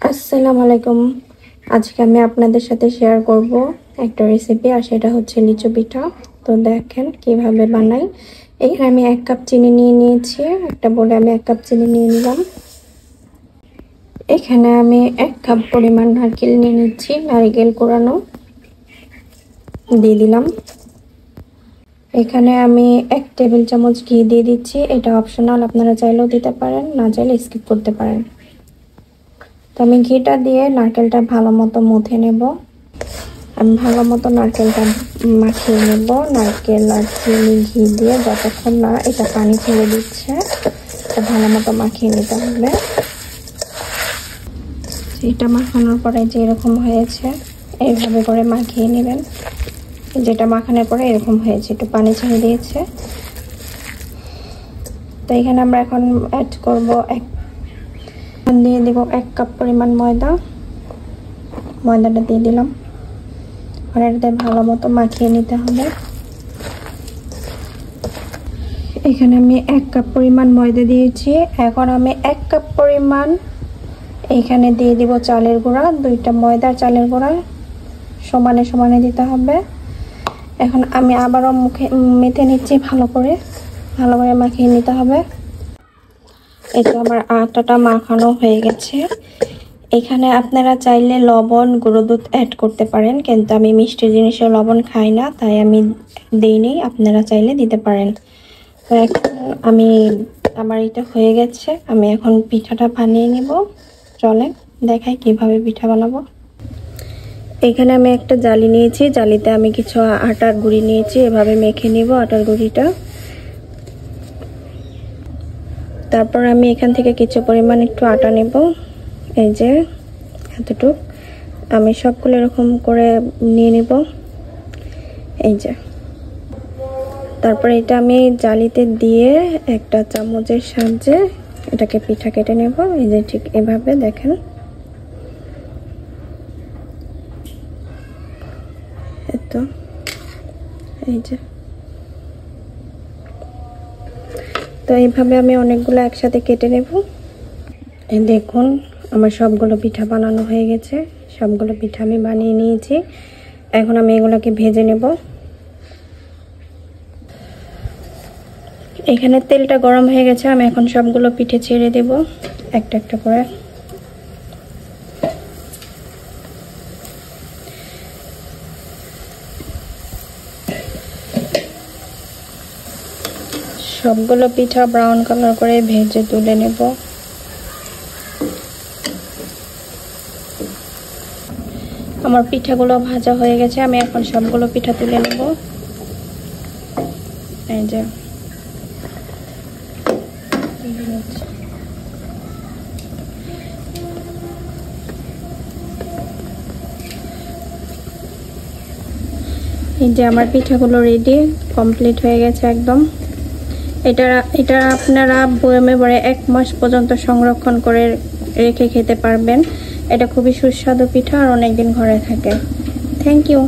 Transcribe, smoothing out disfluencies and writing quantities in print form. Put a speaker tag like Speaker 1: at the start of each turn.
Speaker 1: আসসালামু আলাইকুম। আজকে আমি আপনাদের সাথে শেয়ার করব একটা রেসিপি, আর সেটা হচ্ছে লিচু পিঠা। তো দেখেন কিভাবে বানাই। এখানে আমি 1 কাপ চিনি নিয়ে নিয়েছি। একটা বলে আমি 1 কাপ চিনি নিয়ে নিলাম। এখানে আমি 1 কাপ পরিমাণ নারকেল নিয়ে নিচ্ছি, নারকেল কোরানো দিয়ে দিলাম। এখানে আমি 1 টেবিল চামচ ঘি দিয়ে দিচ্ছি। এটা অপশনাল, আপনারা চাইলেও দিতে পারেন, না চাইলে স্কিপ করতে পারেন। তো আমি ঘিটা দিয়ে নারকেলটা ভালো মতো মথে নেব। আমি ভালো মতো নারকেলটা মাখিয়ে নেব। নারকেল আর চিনি ঘি দিয়ে যতক্ষণ না এটা পানি ছেড়ে দিচ্ছে, এটা ভালো মতো মাখিয়ে নিতে হবে। এটা মাখানোর পরে যে এরকম হয়েছে, এইভাবে করে মাখিয়ে নেবেন। যেটা মাখানোর পরে এরকম হয়েছে, একটু পানি ছেড়ে দিয়েছে। তো এখানে আমরা এখন অ্যাড করব দিয়ে দেব 1 কাপ পরিমাণ ময়দাটা দিয়ে দিলাম। আর এটাতে ভালো মতো মাখিয়ে নিতে হবে। এখানে আমি 1 কাপ পরিমাণ ময়দা দিয়েছি। এখন আমি 1 কাপ পরিমাণ এখানে দিয়ে দিব চালের গুঁড়া। 2টা ময়দা চালের গুঁড়া সমানে সমানে দিতে হবে। এখন আমি আবারও মেখে নিচ্ছি, ভালো করে মাখিয়ে নিতে হবে। এই তো আমার আটাটা মাখানো হয়ে গেছে। এখানে আপনারা চাইলে লবণ, গুঁড়ো দুধ অ্যাড করতে পারেন, কিন্তু আমি মিষ্টি জিনিসে লবণ খাই না, তাই আমি দেইনি। আপনারা চাইলে দিতে পারেন। তো এখন আমার এটা হয়ে গেছে। আমি এখন পিঠাটা বানিয়ে নিব। চলে দেখাই কিভাবে পিঠা বানাবো। এখানে আমি একটা জালি নিয়েছি, জালিতে আমি কিছু আটার গুঁড়ি নিয়েছি। এভাবে মেখে নিব আটার গুঁড়িটা। তারপর আমি এখান থেকে কিছু পরিমাণ একটু আটা নেব, এই যে এতটুকু। আমি সবগুলো এরকম করে নিয়ে নিব, এই যে। তারপর এটা আমি জালিতে দিয়ে একটা চামচের সাহায্যে এটাকে পিঠা কেটে নেব, এই যে ঠিক এভাবে দেখেন। তো এই যে, তো এইভাবে আমি অনেকগুলো একসাথে কেটে নেব। এই দেখুন আমার সবগুলো পিঠা বানানো হয়ে গেছে। সবগুলো পিঠা আমি বানিয়ে নিয়েছি। এখন আমি এগুলোকে ভেজে নেব। এখানে তেলটা গরম হয়ে গেছে। আমি এখন সবগুলো পিঠে ছেড়ে দেব একটা একটা করে। সবগুলো পিঠা ব্রাউন কালার করে ভেজে তুলে নেব। আমার পিঠাগুলো ভাজা হয়ে গেছে। আমি এখন সবগুলো পিঠা তুলে নেব, এই যে। এই যে আমার পিঠাগুলো রেডি, কমপ্লিট হয়ে গেছে একদম। এটা আপনারা বয়মে ভরে 1 মাস পর্যন্ত সংরক্ষণ করে রেখে খেতে পারবেন। এটা খুবই সুস্বাদু পিঠা আর অনেকদিন ঘরে থাকে। Thank you.